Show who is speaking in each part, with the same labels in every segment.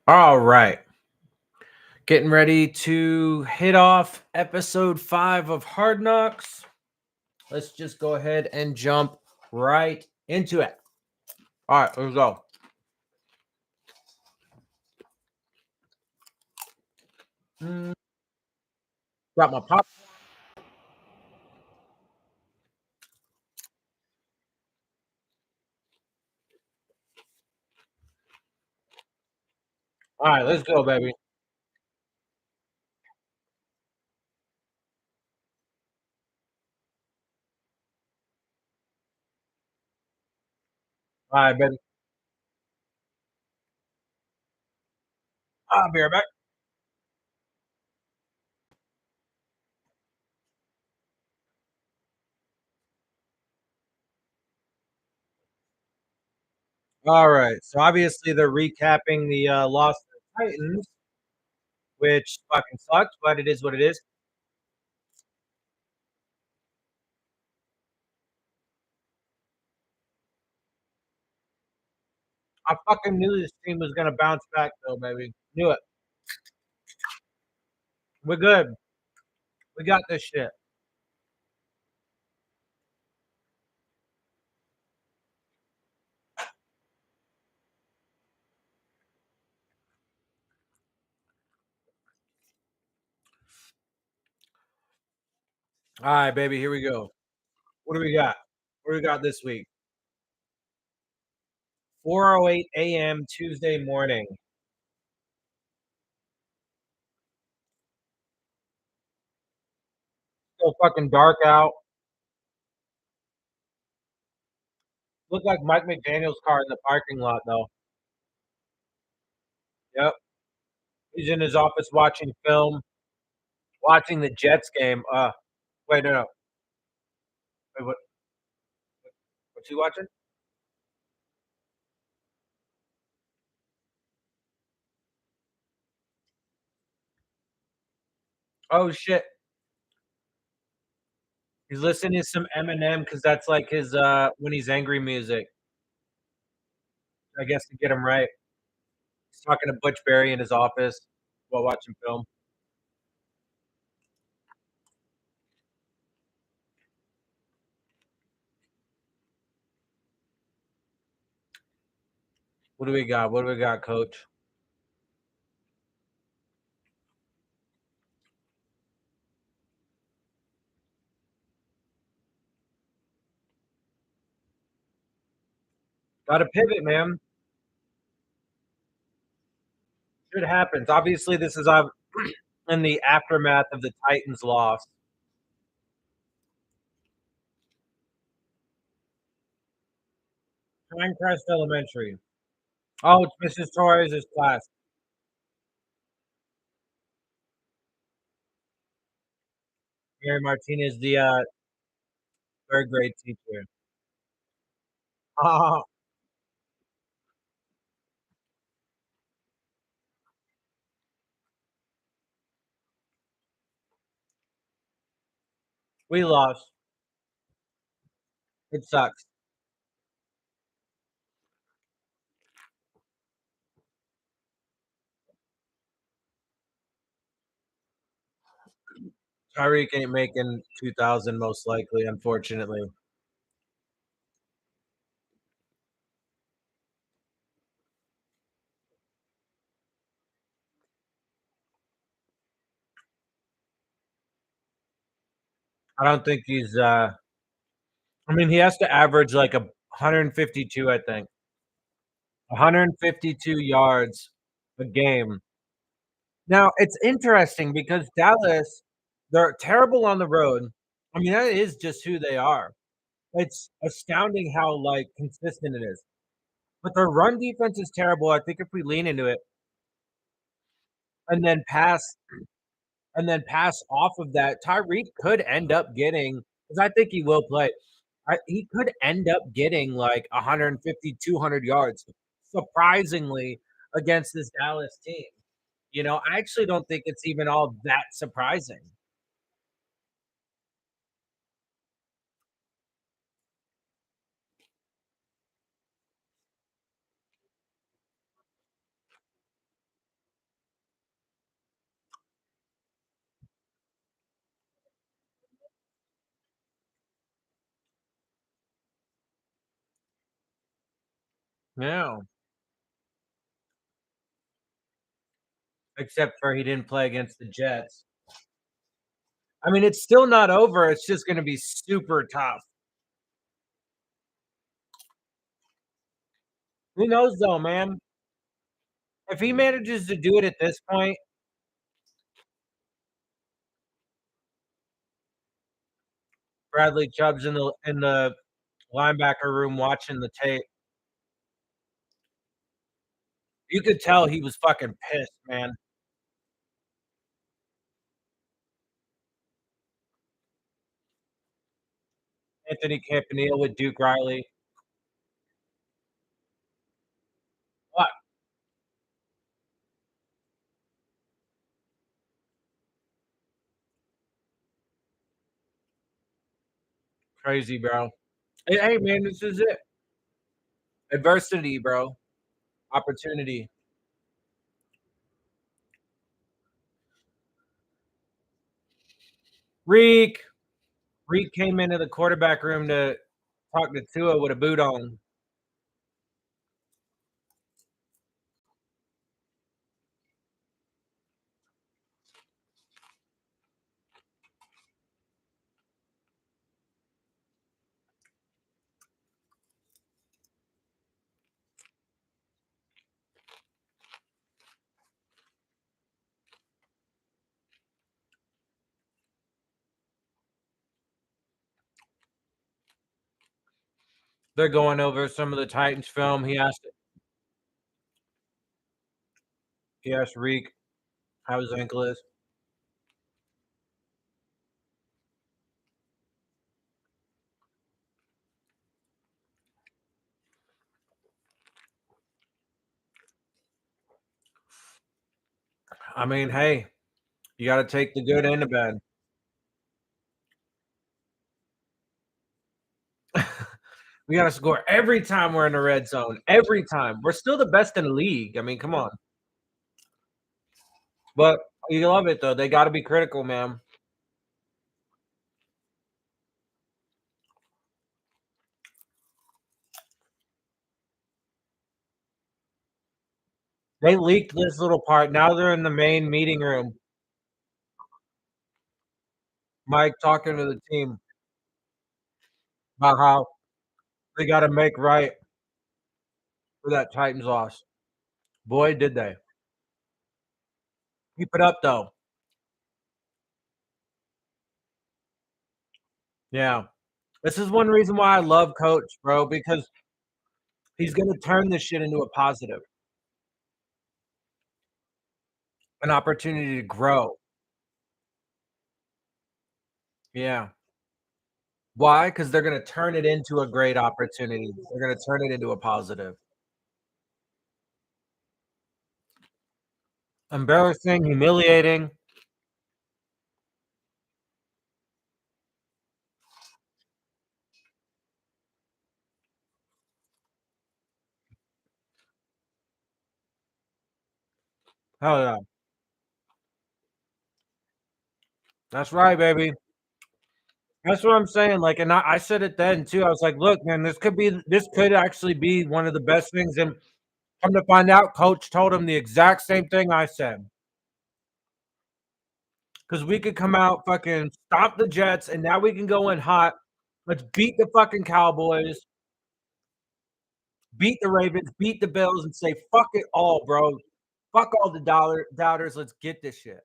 Speaker 1: All right. Getting ready to hit off episode 5 of Hard Knocks. Let's just go ahead and jump right into it. All right, let's go. Mm, Got my pop. All right, let's go, baby. All right, baby. I'll be right back. All right. So obviously they're recapping the loss to the Titans, which fucking sucks, but it is what it is. I fucking knew this team was gonna bounce back, though, baby. Knew it. We're good. We got this shit. All right, baby. Here we go. What do we got? What do we got this week? 4:08 a.m. Tuesday morning. Still fucking dark out. Looked like Mike McDaniel's car in the parking lot, though. Yep. He's in his office watching film, watching the Jets game. Wait, no, no. Wait, what's he watching? Oh shit. He's listening to some Eminem because that's like his when he's angry music. I guess to get him right. He's talking to Butch Berry in his office while watching film. What do we got? What do we got, coach? Gotta pivot, man. Shit happens. Obviously, this is in the aftermath of the Titans loss. Pinecrest Elementary. Oh, it's Mrs. Torres' class. Mary Martinez, the 3rd grade teacher. Oh, we lost. It sucks. Tyreek ain't making 2,000 most likely, unfortunately. I don't think he's I mean, he has to average like a 152, I think. 152 yards a game. Now, it's interesting because Dallas, they're terrible on the road. I mean, that is just who they are. It's astounding how, like, consistent it is. But their run defense is terrible. I think if we lean into it and then pass pass off of that, Tyreek could end up getting, because I think he will play. He could end up getting like 150, 200 yards, surprisingly, against this Dallas team. I actually don't think it's even all that surprising. Yeah. Except for he didn't play against the Jets. I mean, it's still not over, it's just gonna be super tough. Who knows though, man? If he manages to do it at this point, Bradley Chubb's in the linebacker room watching the tape. You could tell he was fucking pissed, man. Anthony Campanile with Duke Riley. What? Crazy, bro. Hey, man, this is it. Adversity, bro. Opportunity. Reek. Reek came into the quarterback room to talk to Tua with a boot on. They're going over some of the Titans film. He asked Reek how his ankle is. I mean, hey, you got to take the good and the bad. We got to score every time we're in the red zone. Every time. We're still the best in the league. I mean, come on. But you love it though. They got to be critical, man. They leaked this little part. Now they're in the main meeting room. Mike talking to the team about how they got to make right for that Titans loss. Boy, did they. Keep it up though. Yeah. This is one reason why I love Coach, bro, because he's going to turn this shit into a positive, an opportunity to grow. Yeah. Why? Because they're going to turn it into a great opportunity. They're going to turn it into a positive. Embarrassing, humiliating. Hell yeah. That's right, baby. That's what I'm saying. Like, and I said it then too. I was like, look, man, this could actually be one of the best things. And come to find out, coach told him the exact same thing I said. Because we could come out, fucking stop the Jets, and now we can go in hot. Let's beat the fucking Cowboys, beat the Ravens, beat the Bills, and say fuck it all, bro. Fuck all the doubters. Let's get this shit.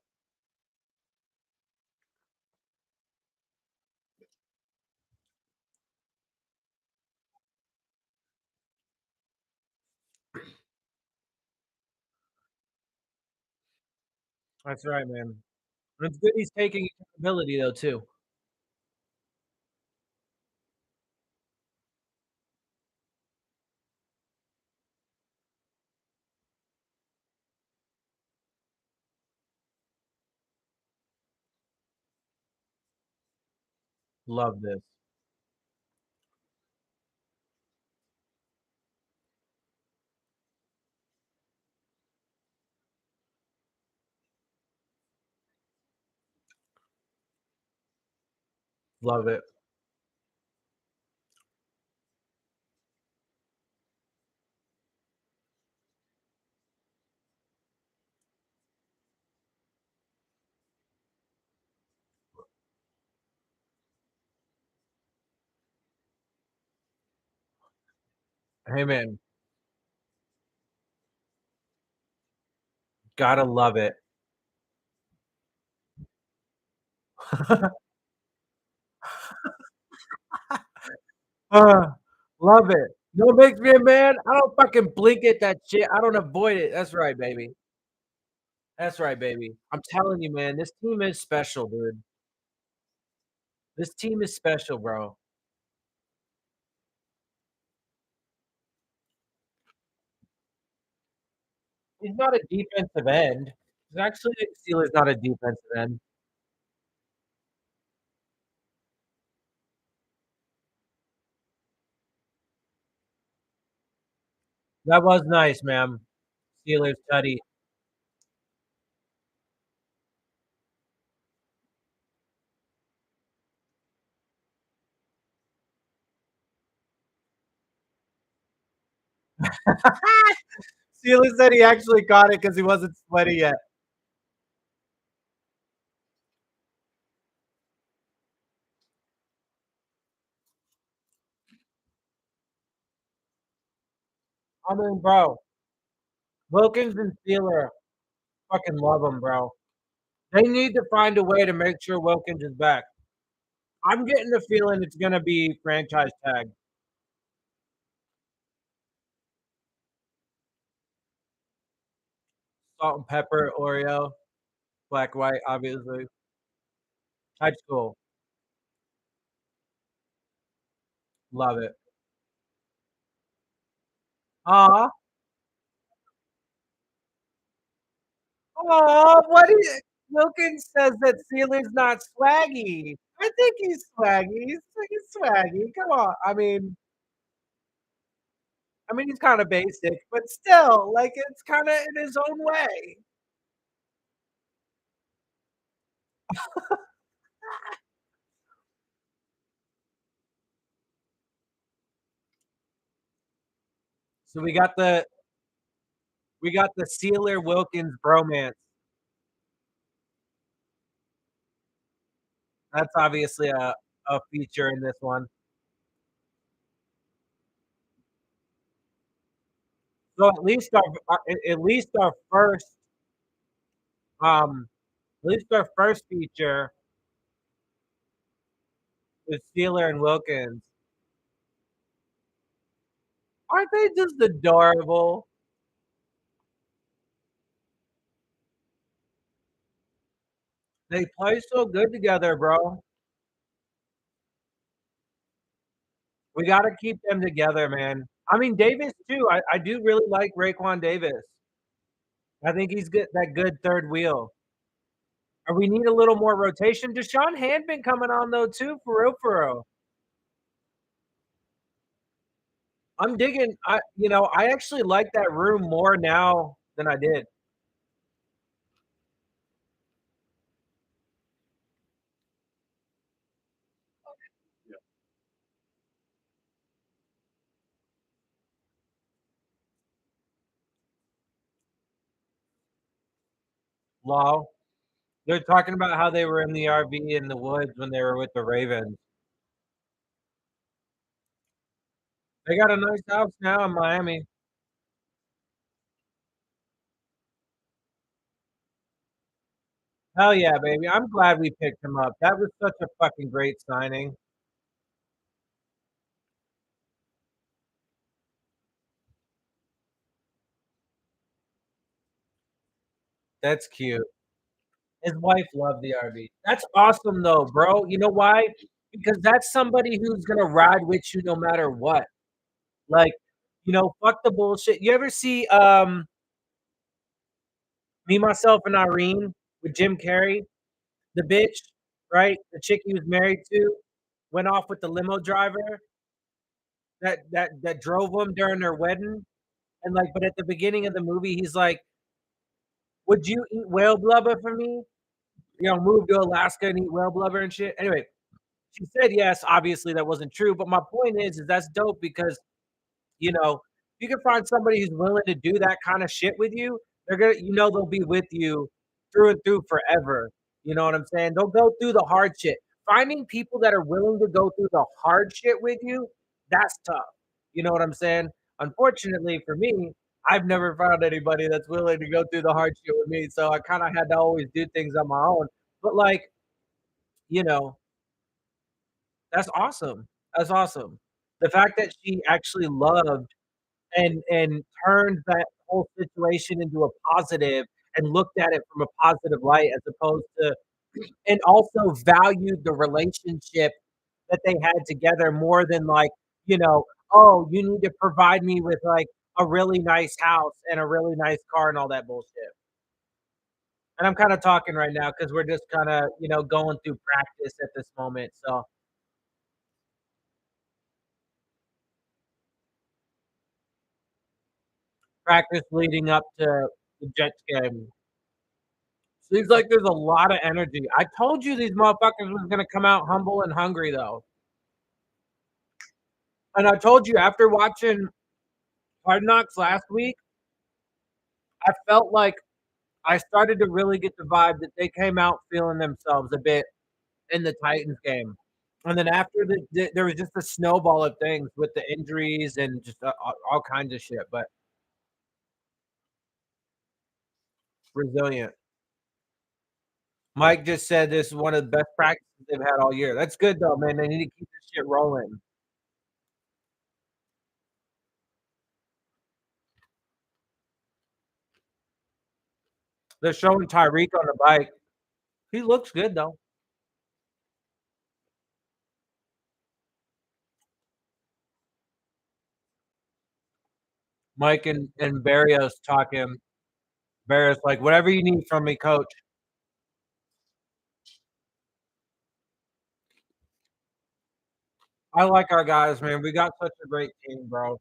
Speaker 1: That's right, man. And it's good he's taking accountability though too. Love this. Love it. Hey, man, gotta love it. Uh, love it. You know what makes me mad? I don't fucking blink at that shit. I don't avoid it. That's right, baby. That's right, baby. I'm telling you, man, this team is special, dude. This team is special, bro. He's not a defensive end. He's actually Steelers not a defensive end. That was nice, man. Steelers tutty. Steelers said he actually caught it because he wasn't sweaty yet. I mean, bro, Wilkins and Steeler fucking love him, bro. They need to find a way to make sure Wilkins is back. I'm getting the feeling it's gonna be franchise tag. Salt and pepper, Oreo, black, white, obviously. High school. Love it. Aw. Aw, what is Wilkins says that Steeler's not swaggy. I think he's swaggy. He's swaggy. Come on. I mean, he's kinda basic, but still, like, it's kinda in his own way. So we got the Steeler Wilkins bromance. That's obviously a feature in this one. So at least our um, at least our first feature is Steeler and Wilkins. Aren't they just adorable? They play so good together, bro. We gotta keep them together, man. I mean, Davis too. I do really like Raekwon Davis. I think he's good that good third wheel. And we need a little more rotation. Deshaun Hand been coming on though too, for real, for real. I'm digging. I actually like that room more now than I did. Law. They're talking about how they were in the RV in the woods when they were with the Ravens. They got a nice house now in Miami. Hell yeah, baby. I'm glad we picked him up. That was such a fucking great signing. That's cute. His wife loved the RV. That's awesome though, bro. You know why? Because that's somebody who's gonna ride with you no matter what. Like, fuck the bullshit. You ever see Me, Myself, and Irene with Jim Carrey? The bitch, right? The chick he was married to went off with the limo driver that drove him during their wedding. And like, but at the beginning of the movie, he's like, "Would you eat whale blubber for me? Move to Alaska and eat whale blubber and shit." Anyway, she said yes. Obviously, that wasn't true. But my point is that's dope because you know, you can find somebody who's willing to do that kind of shit with you. They'll be with you through and through forever. You know what I'm saying? They'll go through the hard shit. Finding people that are willing to go through the hard shit with you, that's tough. You know what I'm saying? Unfortunately for me, I've never found anybody that's willing to go through the hardship with me, so I kinda had to always do things on my own. But, like, you know, that's awesome. That's awesome. The fact that she actually loved and turned that whole situation into a positive and looked at it from a positive light as opposed to and also valued the relationship that they had together more than like, "Oh, you need to provide me with, like, a really nice house and a really nice car," and all that bullshit. And I'm kinda talking right now because 'cause we're just kinda, going through practice at this moment, so practice leading up to the Jets game. Seems like there's a lot of energy. I told you these motherfuckers was gonna come out humble and hungry, though. And I told you after watching Hard Knocks last week, I felt like I started to really get the vibe that they came out feeling themselves a bit in the Titans game. And then after there was just a snowball of things with the injuries and just all kinds of shit, but resilient. Mike just said this is one of the best practices they've had all year. That's good though, man. They need to keep this shit rolling. They're showing Tyreek on the bike. He looks good though. Mike and Barrios talking. Barrios like, "Whatever you need from me, coach." I like our guys, man. We got such a great team, bro.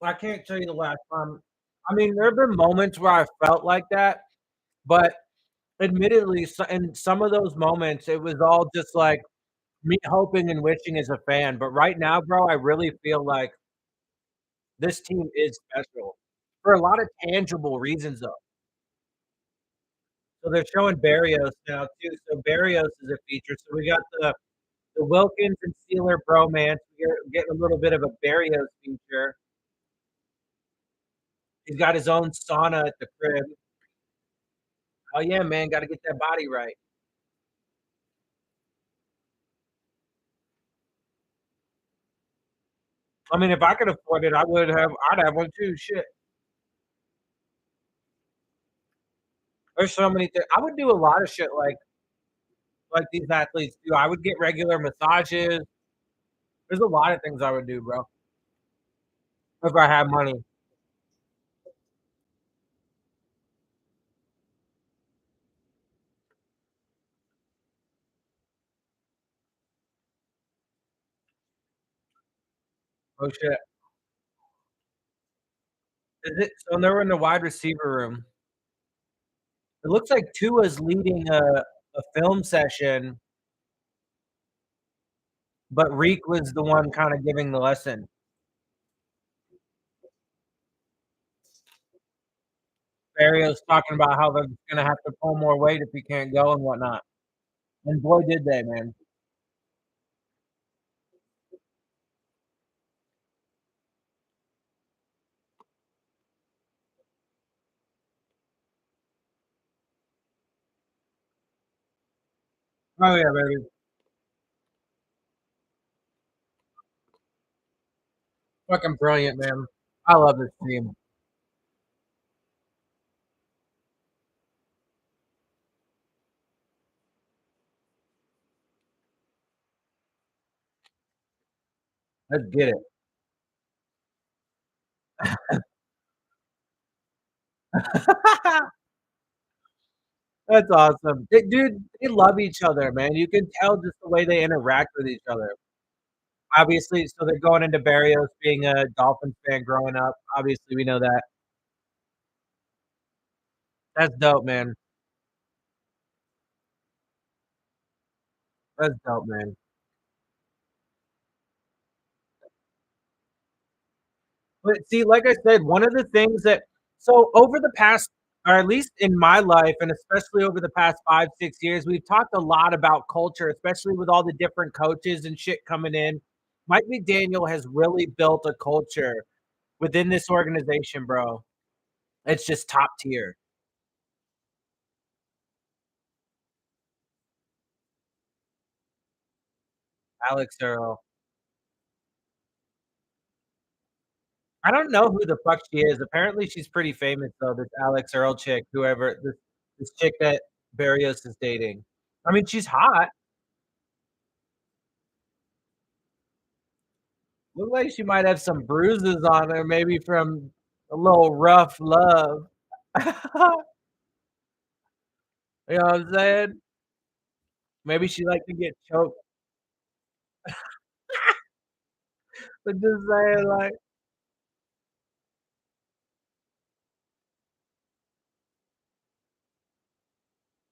Speaker 1: I can't tell you the last time. I mean, there have been moments where I felt like that, but admittedly, in some of those moments, it was all just like me hoping and wishing as a fan. But right now, bro, I really feel like this team is special for a lot of tangible reasons, though. So they're showing Barrios now too. So Barrios is a feature. So we got the Wilkins and Sealer bromance. We're getting a little bit of a Barrios feature. He's got his own sauna at the crib. Oh yeah, man, got to get that body right. I mean, if I could afford it, I'd have one too. Shit, there's so many things. I would do a lot of shit like these athletes do. I would get regular massages. There's a lot of things I would do, bro, if I had money. Oh shit, is it? So they were in the wide receiver room. It looks like Tua's leading a film session, but Reek was the one kind of giving the lesson. Barrios talking about how they're gonna have to pull more weight if he can't go and whatnot. And boy, did they, man. Oh yeah, baby. Fucking brilliant, man. I love this team. Let's get it. That's awesome. Dude, they love each other, man. You can tell just the way they interact with each other. Obviously, so they're going into Barrios being a Dolphins fan growing up. Obviously, we know that. That's dope, man. That's dope, man. But see, like I said, one of the things that so over the past, or at least in my life, and especially over the past 5, 6 years, we've talked a lot about culture, especially with all the different coaches and shit coming in. Mike McDaniel has really built a culture within this organization, bro. It's just top tier. Alex Earl. I don't know who the fuck she is. Apparently, she's pretty famous though, this Alex Earl chick, whoever this chick that Barrios is dating. I mean, she's hot. Look like she might have some bruises on her, maybe from a little rough love. You know what I'm saying? Maybe she liked to get choked. But just saying, like,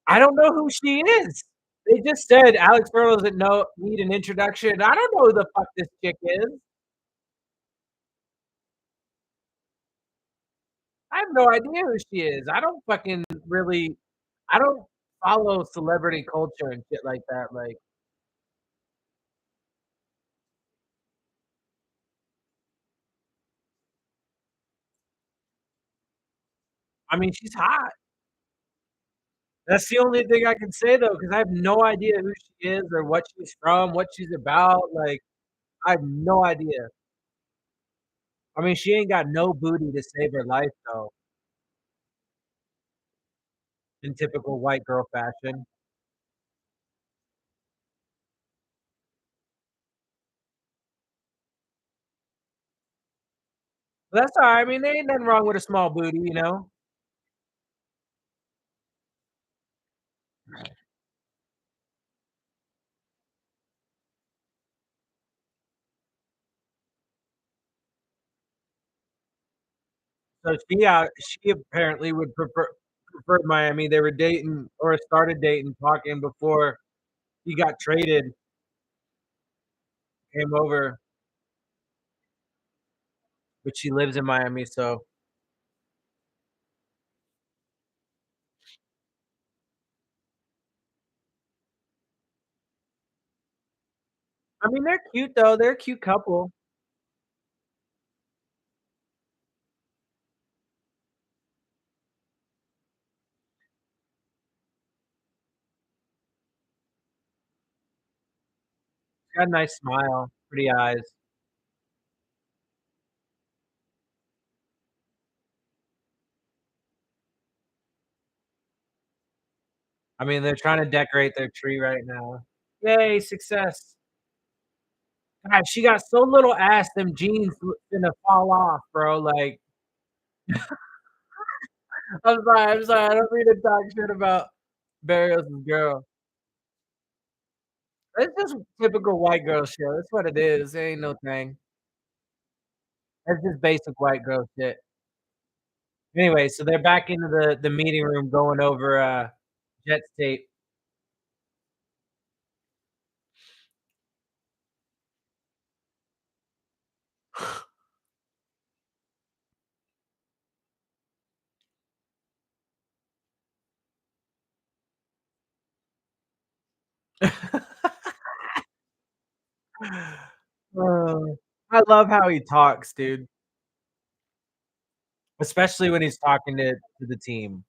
Speaker 1: I don't know who she is. They just said Alex Earl doesn't know need an introduction. I don't know who the fuck this chick is. I have no idea who she is. I don't fucking really I don't follow celebrity culture and shit like that, like, I mean, she's hot. That's the only thing I can say though, because I have no idea who she is or what she's from, what she's about, like, I have no idea. I mean, she ain't got no booty to save her life though, in typical white girl fashion. But that's alright, I mean, there ain't nothing wrong with a small booty, you know? So she apparently would prefer Miami. They were dating or started dating, talking before he got traded, came over, but she lives in Miami, so I mean, they're cute though, they're a cute couple. She's got a nice smile, pretty eyes. I mean, they're trying to decorate their tree right now. Yay, success. God, she got so little ass, them jeans finna fall off, bro, like, I'm sorry, I don't mean to talk shit about Barrios' girl. It's just typical white girl shit, that's what it is, it ain't no thing. That's just basic white girl shit. Anyway, so they're back into the meeting room going over, Jets tape. Oh, I love how he talks, dude, especially when he's talking to the team.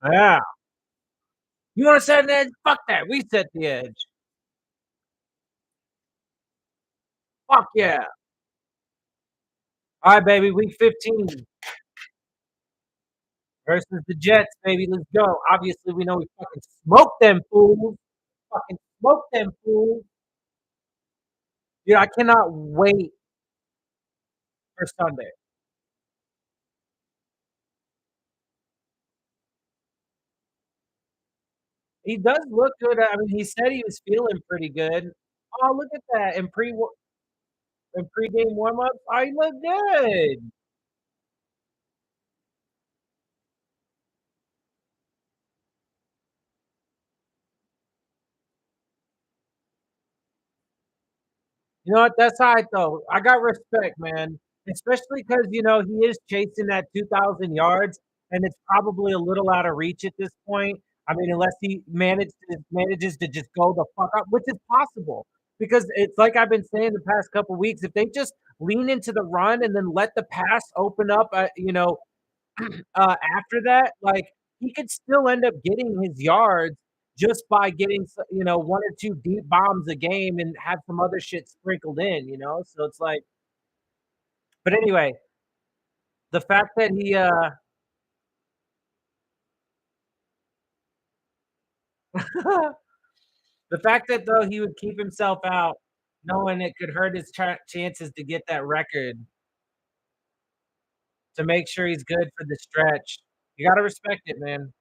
Speaker 1: Yeah. "You wanna set an edge? Fuck that, we set the edge. Fuck yeah. Alright, baby, week 15 versus the Jets, baby, let's go. Obviously, we know we fucking smoked them fools. Fucking smoked them fools." Dude, I cannot wait for Sunday. He does look good, I mean, he said he was feeling pretty good. Oh, look at that, in pregame warm-ups, oh, he looked good. You know what, that's alright though, I got respect, man, especially because you know, he is chasing that 2,000 yards. and it's probably a little out of reach at this point. I mean, unless he manages to just go the fuck up, which is possible because it's like I've been saying the past couple weeks. If they just lean into the run and then let the pass open up, after that, like he could still end up getting his yards just by getting one or two deep bombs a game and have some other shit sprinkled in. So it's like, but anyway, the fact that he the fact that though he would keep himself out, knowing it could hurt his chances to get that record, to make sure he's good for the stretch. You got to respect it, man.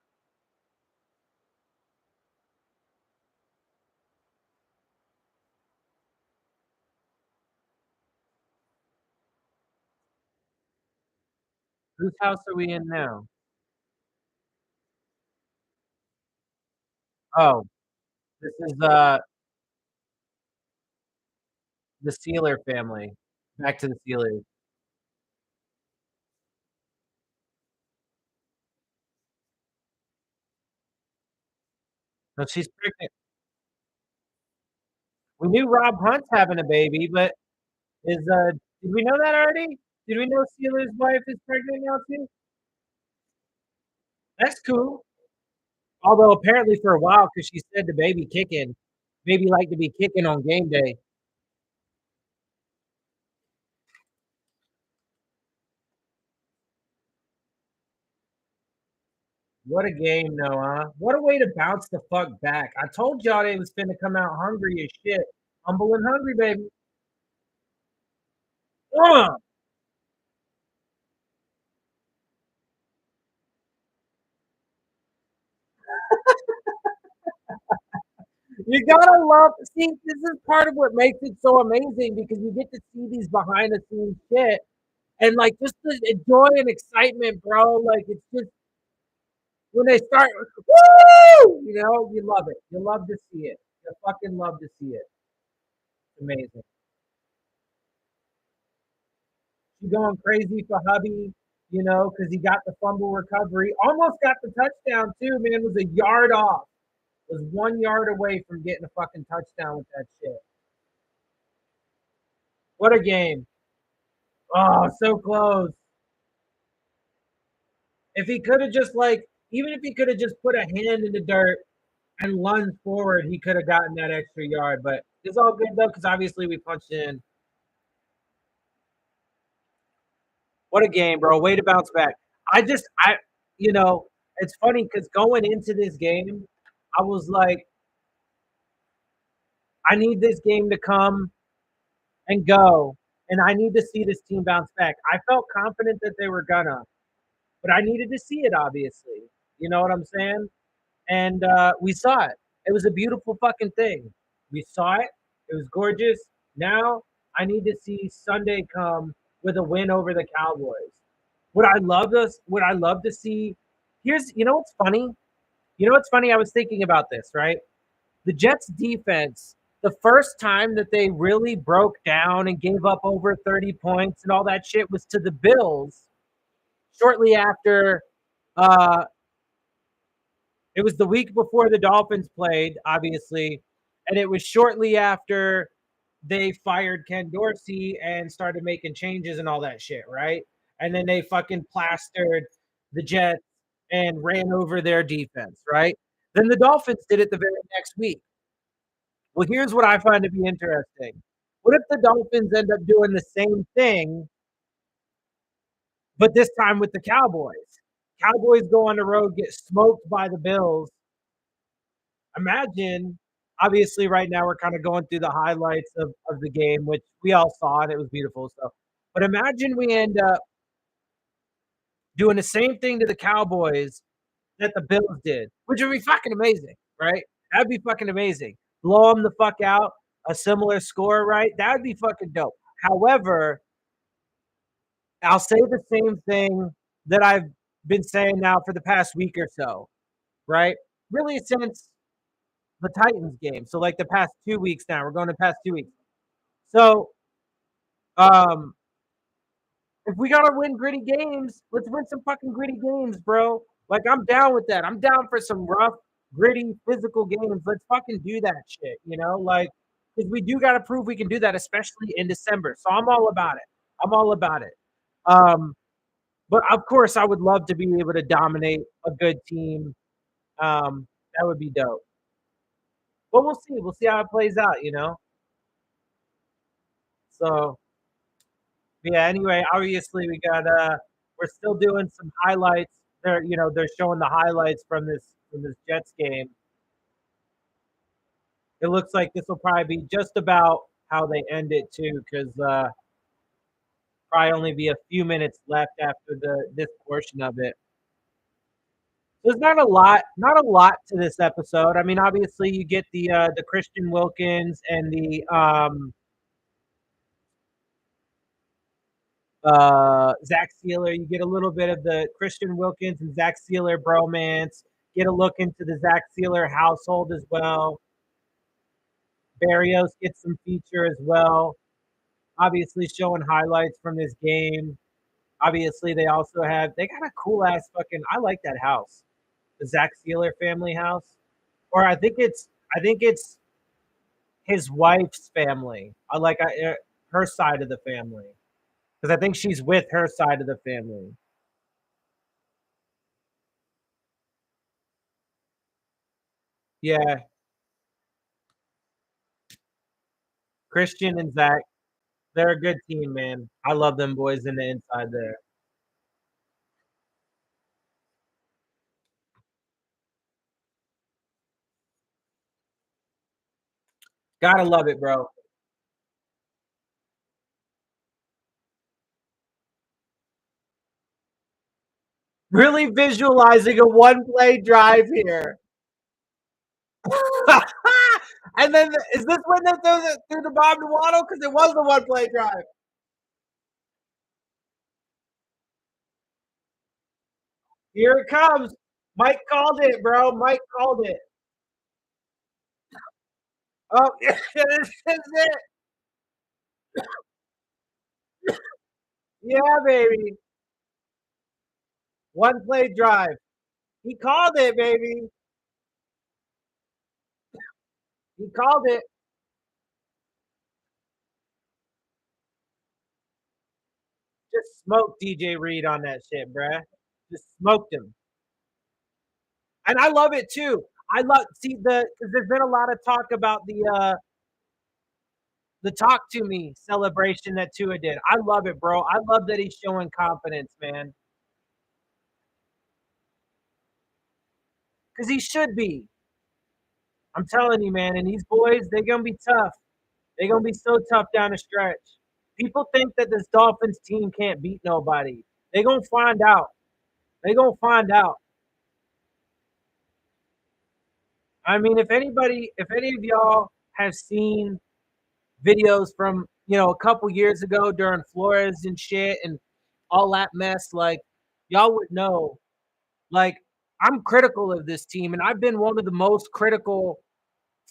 Speaker 1: Whose house are we in now? Oh, this is the Sealer family. Back to the Sealers. No, she's pregnant. We knew Rob Hunt's having a baby, but did we know that already? Did we know Sealer's wife is pregnant now too? That's cool. Although apparently for a while, because she said the baby liked to be kicking on game day. What a game, though, huh? What a way to bounce the fuck back. I told y'all they was finna come out hungry as shit. Humble and hungry, baby. Uh, you gotta love. See, this is part of what makes it so amazing because you get to see these behind the scenes shit and like just the joy and excitement, bro. Like it's just when they start, woo! You love it. You love to see it. You fucking love to see it. It's amazing. She going crazy for hubby, because he got the fumble recovery. Almost got the touchdown too, man. Was a yard off. Was 1 yard away from getting a fucking touchdown with that shit. What a game. Oh, so close. If he could have just even if he could have just put a hand in the dirt and lunged forward, he could have gotten that extra yard. But it's all good though, because obviously we punched in. What a game, bro. Way to bounce back. You know, it's funny because going into this game, I was like, I need this game to come and go, and I need to see this team bounce back. I felt confident that they were gonna, but I needed to see it, obviously. You know what I'm saying? And we saw it. It was a beautiful fucking thing. We saw it. It was gorgeous. Now I need to see Sunday come with a win over the Cowboys. Would I love to see? What's funny. What's funny. I was thinking about this. Right, the Jets defense. The first time that they really broke down and gave up over 30 points and all that shit was to the Bills shortly after uh, it was the week before the Dolphins played, obviously, and it was shortly after they fired Ken Dorsey and started making changes and all that shit, right? And then they fucking plastered the Jets and ran over their defense, right? Then the Dolphins did it the very next week. Well, here's what I find to be interesting. What if the Dolphins end up doing the same thing, but this time with the Cowboys? Cowboys go on the road, get smoked by the Bills, imagine obviously right now we're kind of going through the highlights of the game, which we all saw and it was beautiful. So, but imagine we end up doing the same thing to the Cowboys that the Bills did, which would be fucking amazing, right? That'd be fucking amazing. Blow them the fuck out, a similar score, right? That'd be fucking dope. However, I'll say the same thing that I've been saying now for the past week or so, right? Really, since the Titans game. So like the past 2 weeks now, we're going to past 2 weeks. So, um, If we gotta win gritty games, let's win some fucking gritty games, bro. Like I'm down with that. I'm down for some rough, gritty, physical games. Let's fucking do that shit, like because we do gotta prove we can do that, especially in December. So I'm all about it. I'm all about it. Um, but of course, I would love to be able to dominate a good team. That would be dope. But we'll see. We'll see how it plays out. So yeah, anyway, obviously we're still doing some highlights. They're showing the highlights from this Jets game. It looks like this will probably be just about how they end it too, because probably only be a few minutes left after this portion of it. There's not a lot to this episode. I mean, obviously you get the Christian Wilkins and the Zach Sealer. You get a little bit of the Christian Wilkins and Zach Sealer bromance. Get a look into the Zach Sealer household as well. Barrios gets some feature as well. Obviously, showing highlights from this game. Obviously, they got a cool ass fucking. I like that house, the Zach Sealer family house, or I think it's his wife's family. I like her side of the family because I think she's with her side of the family. Yeah, Christian and Zach, they're a good team, man. I love them boys in the inside there. Gotta love it, bro. Really visualizing a one play drive here. And then is this when they threw the bomb to Waddle? Because it was the one play drive. Here it comes. Mike called it, bro. Mike called it. Oh, this is it. Yeah, baby. One play drive. He called it, baby. He called it. Just smoked DJ Reed on that shit, bruh. Just smoked him. And I love it too. I love see because there's been a lot of talk about the talk to me celebration that Tua did. I love it, bro. I love that he's showing confidence, man. Because he should be. I'm telling you, man. And these boys, they're gonna be tough. They're gonna be so tough down the stretch. People think that this Dolphins team can't beat nobody. They're gonna find out. They're gonna find out. I mean, if any of y'all have seen videos from a couple years ago during Flores and shit and all that mess, like y'all would know. Like I'm critical of this team, and I've been one of the most critical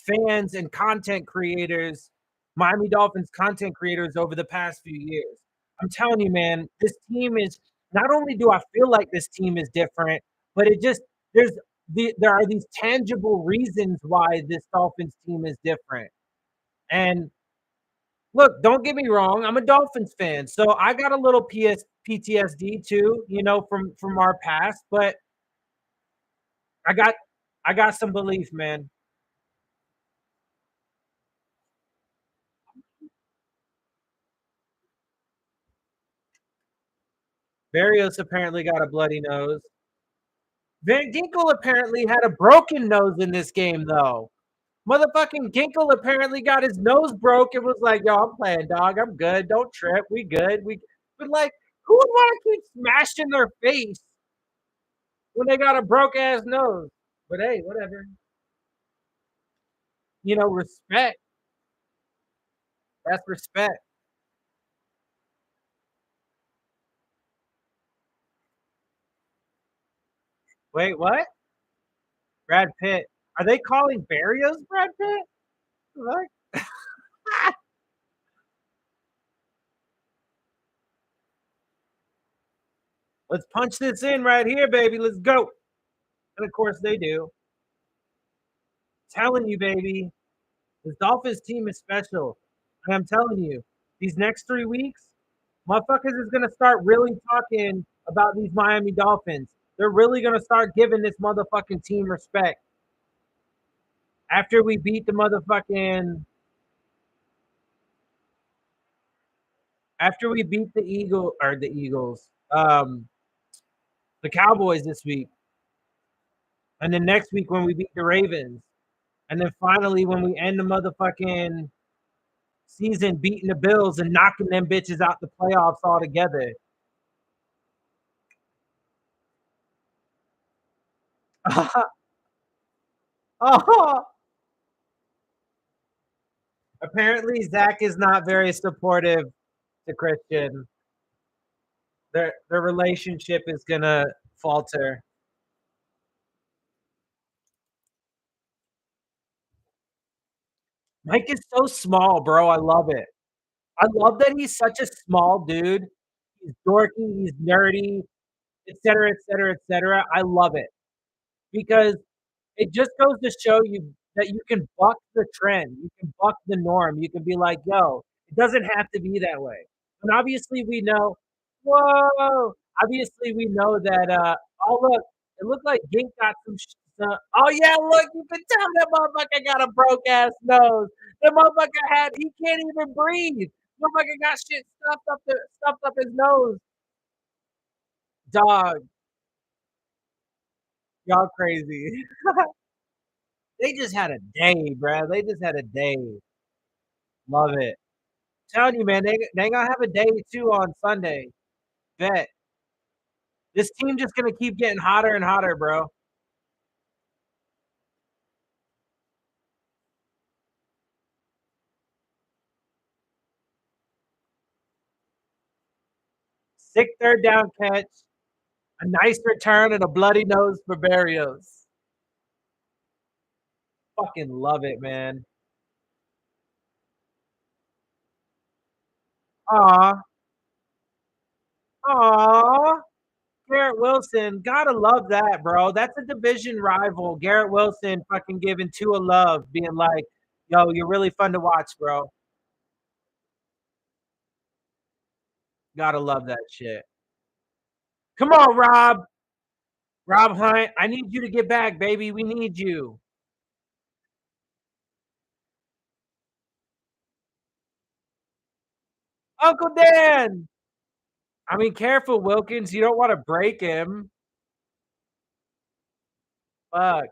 Speaker 1: fans and content creators, Miami Dolphins content creators over the past few years. I'm telling you, man, this team is not only do I feel like this team is different, but it just there are these tangible reasons why this Dolphins team is different. And look, don't get me wrong, I'm a Dolphins fan, so I got a little PTSD too, from our past, but I got I got some belief, man. Barrios apparently got a bloody nose. Van Ginkel apparently had a broken nose in this game, though. Motherfucking Ginkel apparently got his nose broke and was like, "Yo, I'm playing, dog. I'm good. Don't trip. We good. But like, who would want to keep smashing their face when they got a broke ass nose? But hey, whatever. Respect. That's respect. Wait, what? Brad Pitt. Are they calling Barrios Brad Pitt? Like, Let's punch this in right here, baby. Let's go. And of course they do. Telling you, baby, this Dolphins team is special. And I'm telling you, these next 3 weeks, motherfuckers is gonna start really talking about these Miami Dolphins. They're really gonna start giving this motherfucking team respect. After we beat the motherfucking after we beat the Eagles, the Cowboys this week, and then next week when we beat the Ravens, and then finally when we end the motherfucking season beating the Bills and knocking them bitches out the playoffs altogether. Oh, apparently Zach is not very supportive to Christian. Their relationship is gonna falter. Mike is so small, bro. I love it. I love that he's such a small dude. He's dorky, he's nerdy, et cetera, et cetera, et cetera. I love it because it just goes to show you that you can buck the trend. You can buck the norm. You can be like, yo, it doesn't have to be that way. And obviously we know, whoa, obviously we know that, oh, look, it looked like Gink got oh, yeah, look, you can tell that motherfucker got a broke ass nose. The motherfucker he can't even breathe. Motherfucker got shit stuffed up his nose. Dog, y'all crazy. They just had a day, bro. They just had a day. Love it. Telling you, man, they gonna have a day too on Sunday. Bet. This team just gonna keep getting hotter and hotter, bro. Sick third down catch, a nice return, and a bloody nose for Barrios. Fucking love it, man. Aw, aw. Garrett Wilson, gotta love that, bro. That's a division rival. Garrett Wilson fucking giving Tua love, being like, yo, you're really fun to watch, bro. Gotta love that shit. Come on, Rob. Rob Hunt, I need you to get back, baby. We need you. Uncle Dan. I mean, careful, Wilkins. You don't want to break him. Fuck.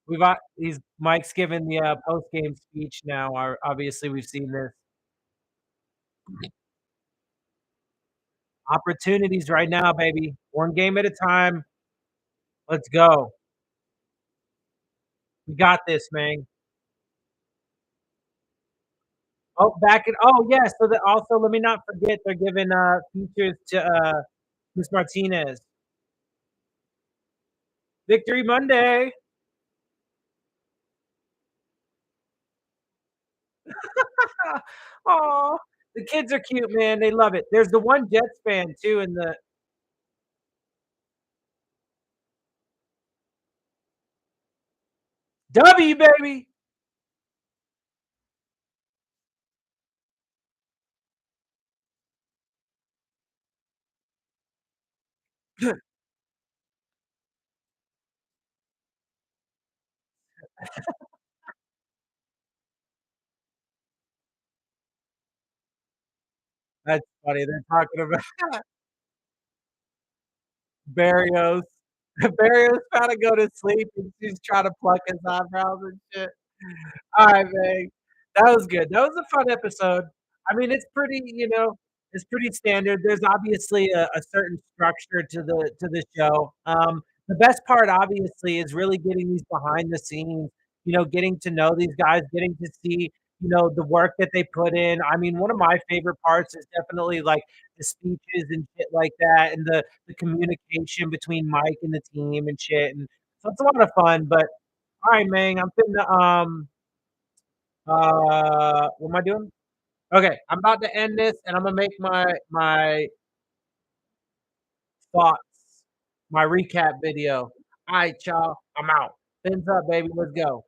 Speaker 1: We've got these Mike's giving the post game speech now. Obviously, we've seen this. Opportunities right now, baby. One game at a time. Let's go. We got this, man. Oh, back in. Oh, yes. Yeah, so that also, let me not forget, they're giving features to Miss Martinez. Victory Monday. Oh, the kids are cute, man. They love it. There's the one Jets fan too in the W, baby. That's funny. They're talking about Barrios. Barrios trying to go to sleep and she's trying to pluck his eyebrows and shit. Alright, man. That was good. That was a fun episode. I mean, it's pretty, it's pretty standard. There's obviously a certain structure to the show. The best part, obviously, is really getting these behind the scenes, getting to know these guys, getting to see, the work that they put in. I mean, one of my favorite parts is definitely like the speeches and shit like that, and the communication between Mike and the team and shit. And so it's a lot of fun. But all right, man, I'm finna what am I doing? Okay, I'm about to end this, and I'm gonna make my thoughts, my recap video. Alright, y'all, I'm out. Fins up, baby, let's go.